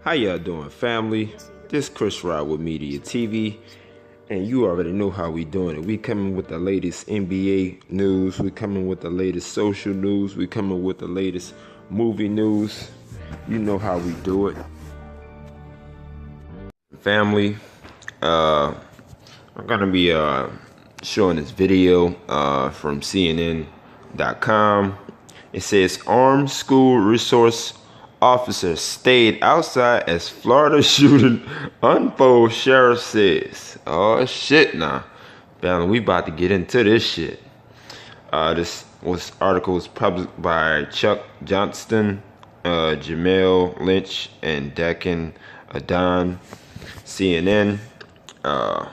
How y'all doing, family? This Chris Rod with Media TV, and you already know how we doing it. We coming with the latest NBA news. We coming with the latest social news. We coming with the latest movie news. You know how we do it. Family, I'm gonna be showing this video from CNN.com. It says armed school resource officer stayed outside as Florida shooting unfolds, sheriff says. Oh shit now. Family, we about to get into this shit. This article was published by Chuck Johnston, Jamel Lynch, and Deccan Adon. CNN. At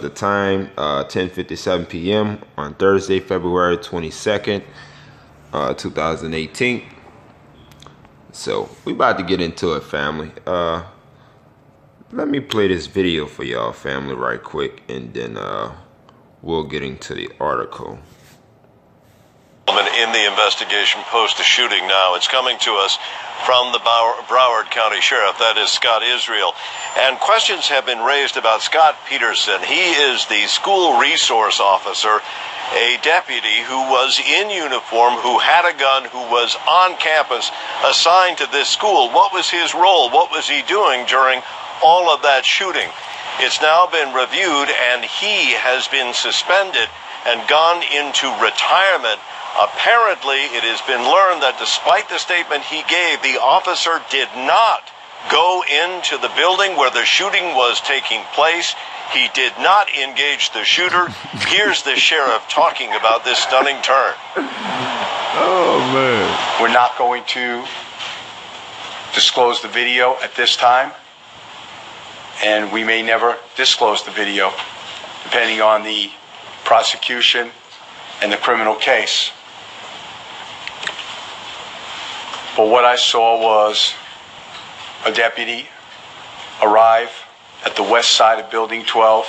the time, 10:57 p.m. on Thursday, February 22nd, 2018. So we about to get into it, family. Let me play this video for y'all, family, right quick, and then we'll get into the article. In the investigation post the shooting now, it's coming to us from the Broward County Sheriff, that is Scott Israel. And questions have been raised about Scott Petterson. He is the school resource officer, a deputy who was in uniform, who had a gun, who was on campus assigned to this school. What was his role? What was he doing during all of that shooting? It's now been reviewed, and he has been suspended and gone into retirement. Apparently, it has been learned that despite the statement he gave, the officer did not go into the building where the shooting was taking place. He did not engage the shooter. Here's the sheriff talking about this stunning turn. Oh, man. We're not going to disclose the video at this time, and we may never disclose the video, depending on the prosecution and the criminal case. But what I saw was a deputy arrive at the west side of Building 12,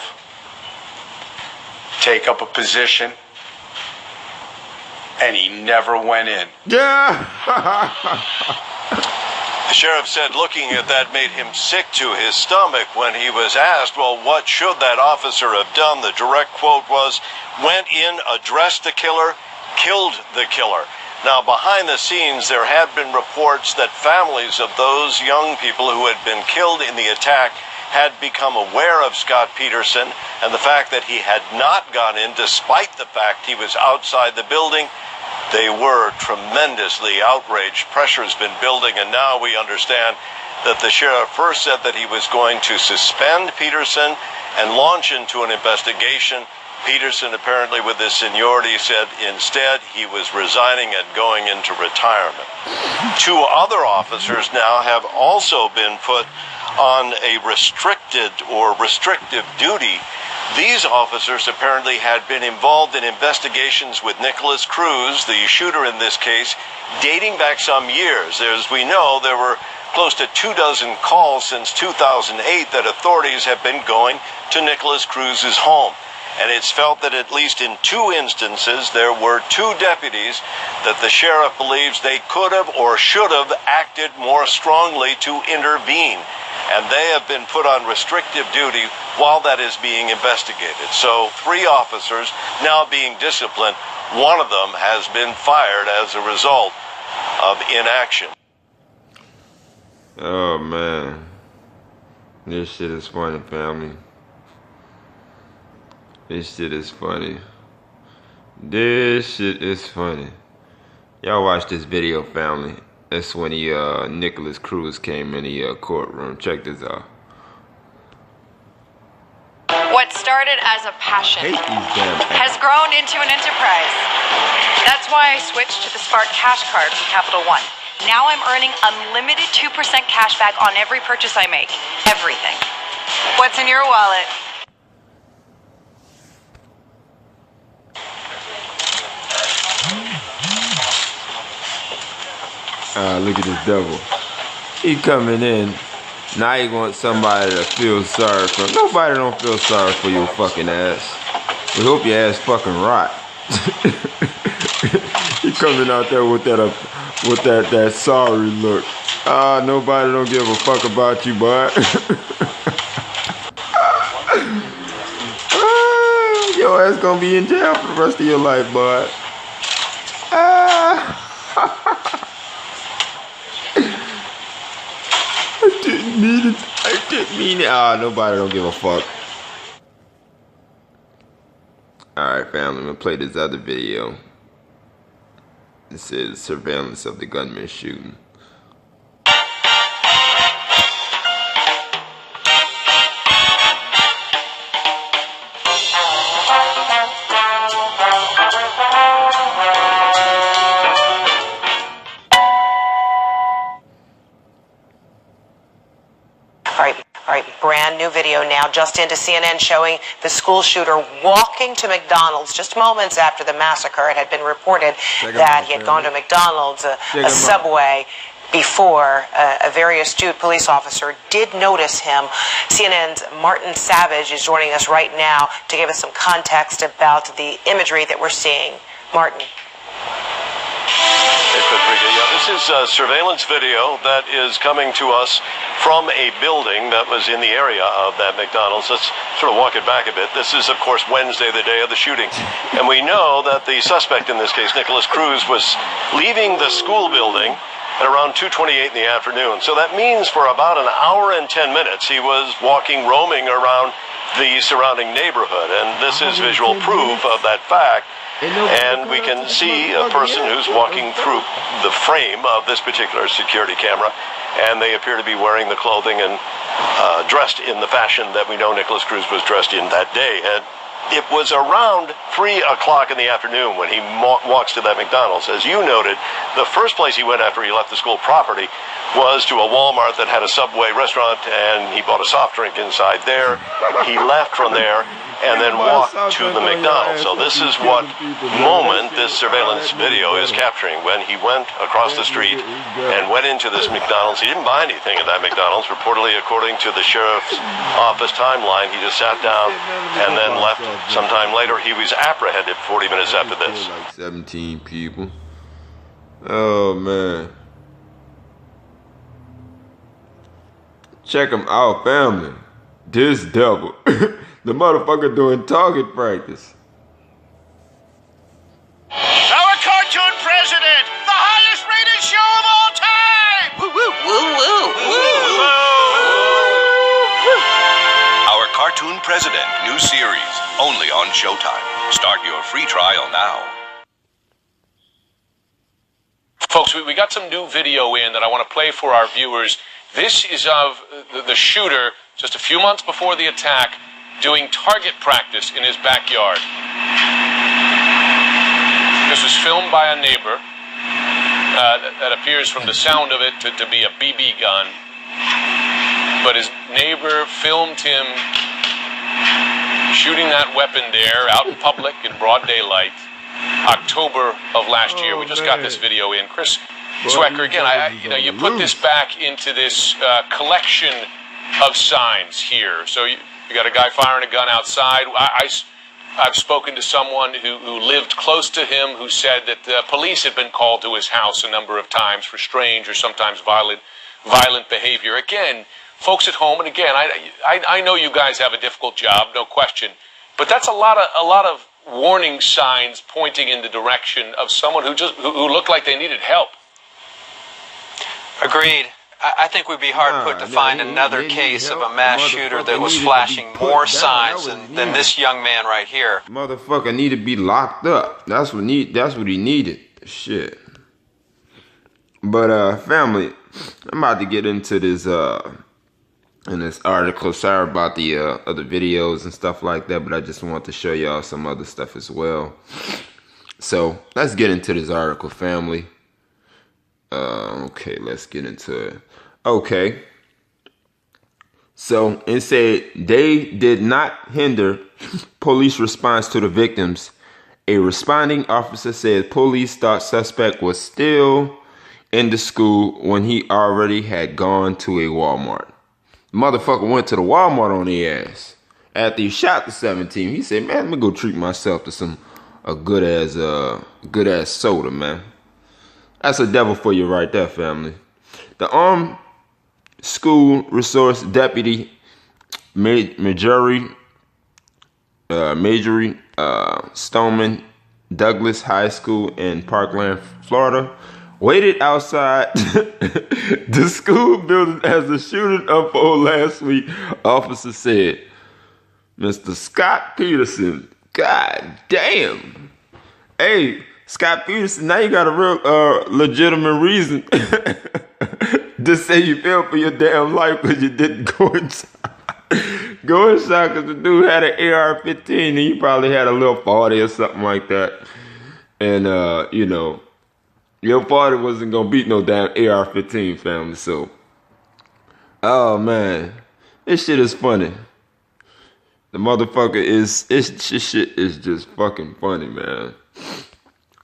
take up a position, and he never went in. Yeah. The sheriff said looking at that made him sick to his stomach when he was asked, well, what should that officer have done? The direct quote was, went in, addressed the killer, killed the killer. Now, behind the scenes, there had been reports that families of those young people who had been killed in the attack had become aware of Scott Petterson and the fact that he had not gone in, despite the fact he was outside the building. They were tremendously outraged. Pressure has been building, and now we understand that the sheriff first said that he was going to suspend Petterson and launch into an investigation. Petterson, apparently with his seniority, said instead he was resigning and going into retirement. Two other officers now have also been put on a restricted or restrictive duty. These officers apparently had been involved in investigations with Nicholas Cruz, the shooter in this case, dating back some years. As we know, there were close to 24 calls since 2008 that authorities have been going to Nicholas Cruz's home. And it's felt that at least in two instances, there were two deputies that the sheriff believes they could have or should have acted more strongly to intervene. And they have been put on restrictive duty while that is being investigated. So 3 officers now being disciplined. One of them has been fired as a result of inaction. Oh, man. This shit is funny, family. This shit is funny. This shit is funny. Y'all watch this video, family. That's when Nicholas Cruz came in the courtroom. Check this out. What started as a passion has grown into an enterprise. That's why I switched to the Spark Cash Card from Capital One. Now I'm earning unlimited 2% cash back on every purchase I make. Everything. What's in your wallet? Look at this devil. He coming in. Now he wants somebody to feel sorry for him. Nobody don't feel sorry for your fucking ass. We hope your ass fucking rot. He coming out there with that sorry look. Nobody don't give a fuck about you, bud. Your ass gonna be in jail for the rest of your life, bud. I didn't mean it. I didn't mean it. Nobody don't give a fuck. Alright, family, I'm gonna play this other video. This is surveillance of the gunman shooting. All right, brand new video now just into CNN showing the school shooter walking to McDonald's just moments after the massacre. It had been reported that he had gone to McDonald's, a Subway, before. A very astute police officer did notice him. CNN's Martin Savage is joining us right now to give us some context about the imagery that we're seeing. Martin. This is surveillance video that is coming to us from a building that was in the area of that McDonald's. Let's sort of walk it back a bit. This is, of course, Wednesday, the day of the shooting. And we know that the suspect in this case, Nicholas Cruz, was leaving the school building at around 2:28 in the afternoon. So that means for about an hour and 10 minutes, he was walking, roaming around the surrounding neighborhood. And this is visual proof of that fact. And we can see a person who's walking through the frame of this particular security camera, and they appear to be wearing the clothing and dressed in the fashion that we know Nicholas Cruz was dressed in that day. And it was around 3 o'clock in the afternoon when he walks to that McDonald's. As you noted, the first place he went after he left the school property was to a Walmart that had a Subway restaurant, and he bought a soft drink inside there. He left from there and then walked to the McDonald's. So this is what moment this surveillance video is capturing, when he went across the street and went into this McDonald's. He didn't buy anything at that McDonald's. Reportedly, according to the sheriff's office timeline, he just sat down and then left. Sometime later, he was apprehended 40 minutes after this. Like 17 people. Oh, man. Check him out, family. This devil. The motherfucker doing target practice. Our cartoon president, the highest rated show of all time! Woo, woo, woo, woo, woo. Our cartoon president, new series, only on Showtime. Start your free trial now. Folks, we got some new video in that I want to play for our viewers. This is of the shooter just a few months before the attack, doing target practice in his backyard. This was filmed by a neighbor. That appears from the sound of it to be a BB gun. But his neighbor filmed him shooting that weapon there out in public in broad daylight. October of last year. We just got this video in. Chris Zwecker, again, you put this back into this collection of signs here. So you got a guy firing a gun outside. I've spoken to someone who lived close to him who said that the police had been called to his house a number of times for strange or sometimes violent behavior. Again, folks at home, and again, I know you guys have a difficult job, no question, but that's a lot of warning signs pointing in the direction of someone who looked like they needed help. Agreed. I think we'd be hard put to find another case of a mass shooter that was flashing more signs than this young man right here. Motherfucker need to be locked up. That's what he needed. Shit. But family, I'm about to get into this in this article. Sorry about the other videos and stuff like that, but I just want to show y'all some other stuff as well. So let's get into this article, family. Okay, let's get into it. Okay. So it said they did not hinder police response to the victims. A responding officer said police thought suspect was still in the school when he already had gone to a Walmart. Motherfucker went to the Walmart on their ass after he shot the 17. He said, "Man, let me go treat myself to a good ass soda, man." That's a devil for you right there, family. The armed school resource deputy, Marjorie Stoneman Douglas High School in Parkland, Florida, waited outside the school building as the shooting unfolded last week, officers said. Mr. Scott Petterson, god damn. Hey, Scott Petterson, now you got a real legitimate reason to say you fell for your damn life because you didn't go inside. Go inside because the dude had an AR-15 and he probably had a little party or something like that. And, you know, your party wasn't going to beat no damn AR-15, family. So, oh, man. This shit is funny. The motherfucker is, this shit is just fucking funny, man.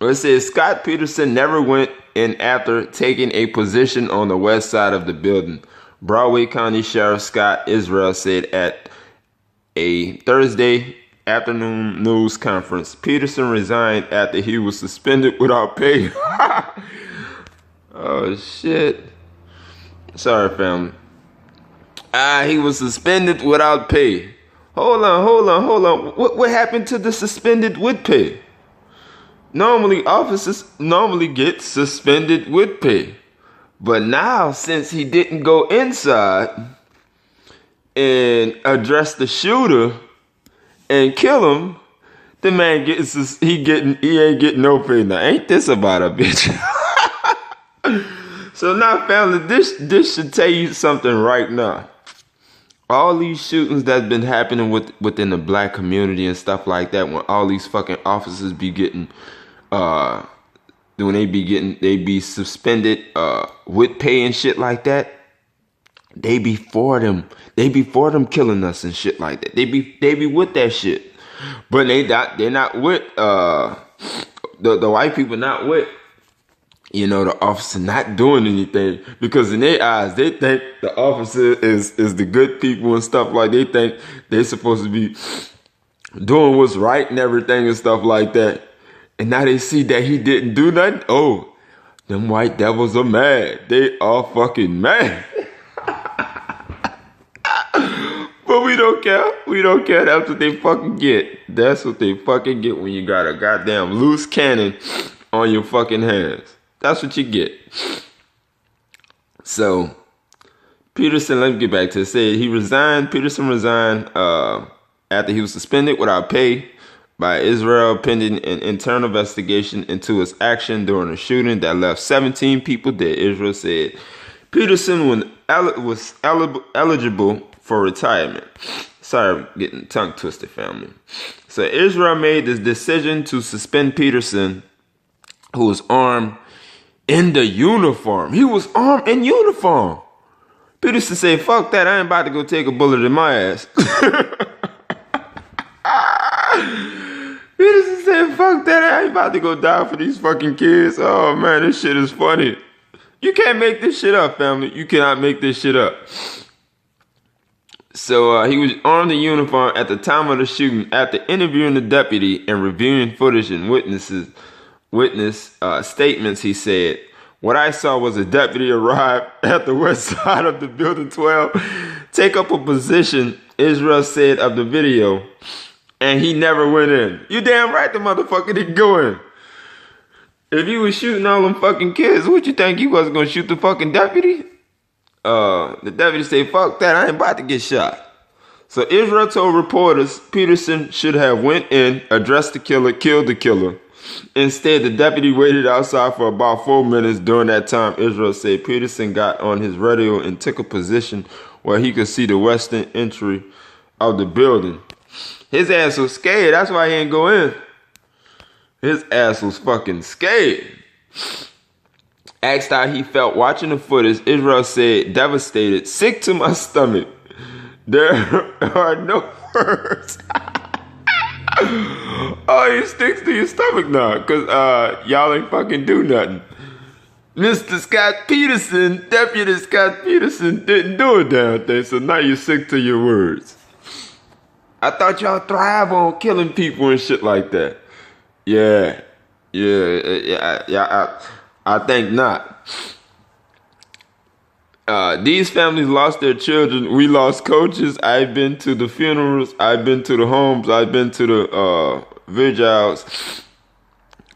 It says Scott Petterson never went in after taking a position on the west side of the building. Broadway County Sheriff Scott Israel said at a Thursday afternoon news conference. Petterson resigned after he was suspended without pay. Oh, shit. Sorry, family. He was suspended without pay. Hold on. What happened to the suspended with pay? Normally, officers get suspended with pay. But now, since he didn't go inside and address the shooter and kill him, the man he ain't getting no pay now. Ain't this about a bitch? So now, family, this should tell you something right now. All these shootings that's been happening within the black community and stuff like that, when all these fucking officers be getting when they be suspended with pay and shit like that, they be for them killing us and shit like that. They be with that shit. But they're not with the white people, not with, you know, the officer not doing anything, because in their eyes they think the officer is the good people and stuff, like they think they're supposed to be doing what's right and everything and stuff like that. And now they see that he didn't do nothing. Oh, them white devils are mad. They are fucking mad. But we don't care. We don't care. That's what they fucking get. That's what they fucking get when you got a goddamn loose cannon on your fucking hands. That's what you get. So, Petterson, let me get back to it. Petterson resigned after he was suspended without pay by Israel pending an internal investigation into his action during a shooting that left 17 people dead. Israel said Petterson was eligible for retirement. Sorry, I'm getting tongue twisted, family. So Israel made this decision to suspend Petterson, who was armed in the uniform. He was armed in uniform. Petterson said, fuck that, I ain't about to go take a bullet in my ass. Petterson said, fuck that, I ain't about to go die for these fucking kids. Oh man, this shit is funny. You can't make this shit up, family. You cannot make this shit up. So he was armed in uniform at the time of the shooting. After interviewing the deputy and reviewing footage and witness statements, he said, what I saw was a deputy arrive at the west side of the building 12, take up a position, Israel said of the video, and he never went in. You damn right the motherfucker didn't go in. If you was shooting all them fucking kids, what you think you wasn't gonna shoot the fucking deputy? The deputy said, fuck that, I ain't about to get shot. So Israel told reporters Petterson should have went in, addressed the killer, killed the killer. Instead, the deputy waited outside for about 4 minutes. During that time, Israel said Petterson got on his radio and took a position where he could see the western entry of the building. His ass was scared. That's why he ain't go in. His ass was fucking scared. Asked how he felt watching the footage, Israel said, devastated, sick to my stomach. There are no words. Oh, it sticks to your stomach now, because y'all ain't fucking do nothing. Mr. Scott Petterson, Deputy Scott Petterson, didn't do a damn thing, so now you're sick to your words. I thought y'all thrive on killing people and shit like that. Yeah, I think not. These families lost their children. We lost coaches. I've been to the funerals. I've been to the homes. I've been to the vigils.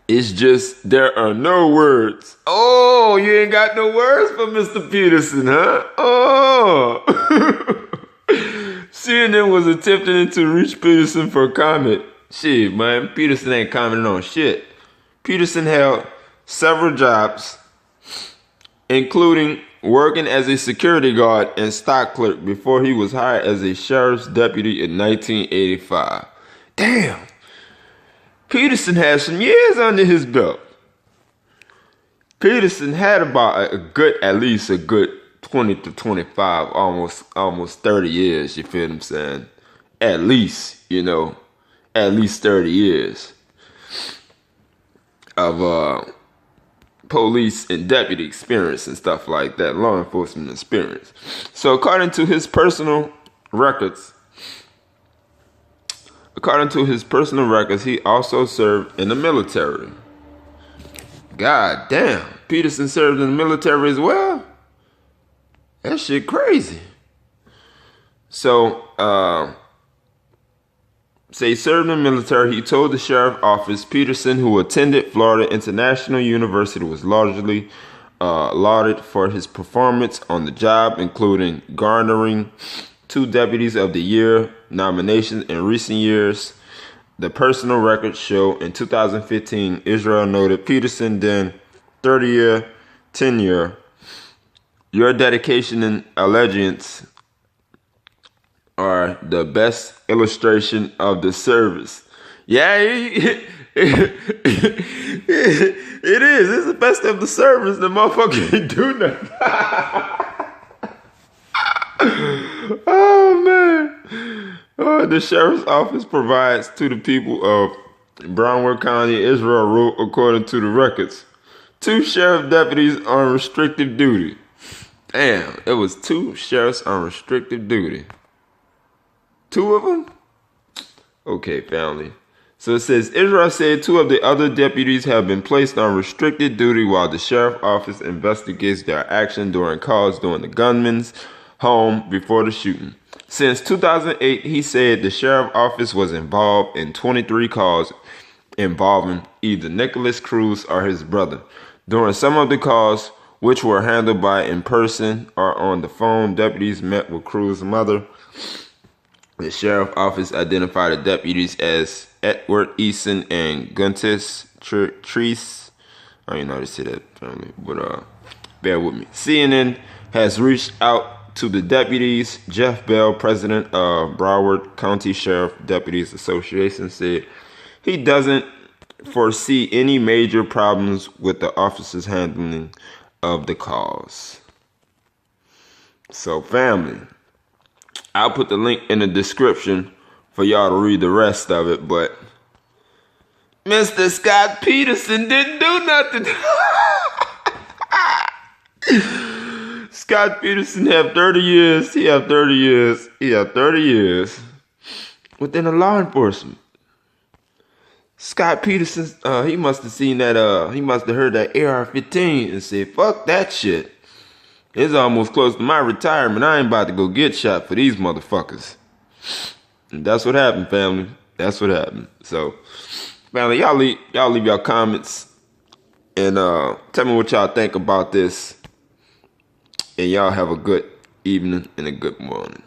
It's just there are no words. Oh, you ain't got no words for Mr. Petterson, huh? Oh. CNN was attempting to reach Petterson for comment. Shit, man, Petterson ain't commenting on shit. Petterson held several jobs, including working as a security guard and stock clerk before he was hired as a sheriff's deputy in 1985. Damn. Petterson had some years under his belt. Petterson had about at least a good 20 to 25, almost 30 years, you feel what I'm saying? At least, at least 30 years of police and deputy experience and stuff like that, law enforcement experience. So according to his personal records, he also served in the military. God damn, Petterson served in the military as well? That shit crazy. So, he served in the military. He told the sheriff's office, Petterson, who attended Florida International University, was largely lauded for his performance on the job, including garnering 2 Deputies of the Year nominations in recent years. The personal records show in 2015, Israel noted Petterson then 30-year tenure. Your dedication and allegiance are the best illustration of the service. Yeah, it is. It's the best of the service. The motherfucker ain't do nothing. Oh, man. The sheriff's office provides to the people of Broward County, Israel wrote, according to the records, 2 sheriff deputies on restrictive duty. Damn, it was 2 sheriffs on restrictive duty. 2 of them? Okay, family. So it says, Israel said 2 of the other deputies have been placed on restricted duty while the sheriff's office investigates their action during calls during the gunman's home before the shooting. Since 2008, he said the sheriff's office was involved in 23 calls involving either Nicholas Cruz or his brother. During some of the calls, which were handled by in person or on the phone, deputies met with Cruz's mother. The sheriff's office identified the deputies as Edward Eason and Guntis Treese. I don't even know how to say that, family, but bear with me. CNN has reached out to the deputies. Jeff Bell, president of Broward County Sheriff Deputies Association, said he doesn't foresee any major problems with the officers' handling of the calls. So, family, I'll put the link in the description for y'all to read the rest of it, but Mr. Scott Petterson didn't do nothing. Scott Petterson have 30 years. He have 30 years within the law enforcement. Scott Petterson, he must have seen that, he must have heard that AR-15 and said, fuck that shit. It's almost close to my retirement. I ain't about to go get shot for these motherfuckers. And that's what happened, family. That's what happened. So, family, y'all leave y'all comments and tell me what y'all think about this. And y'all have a good evening and a good morning.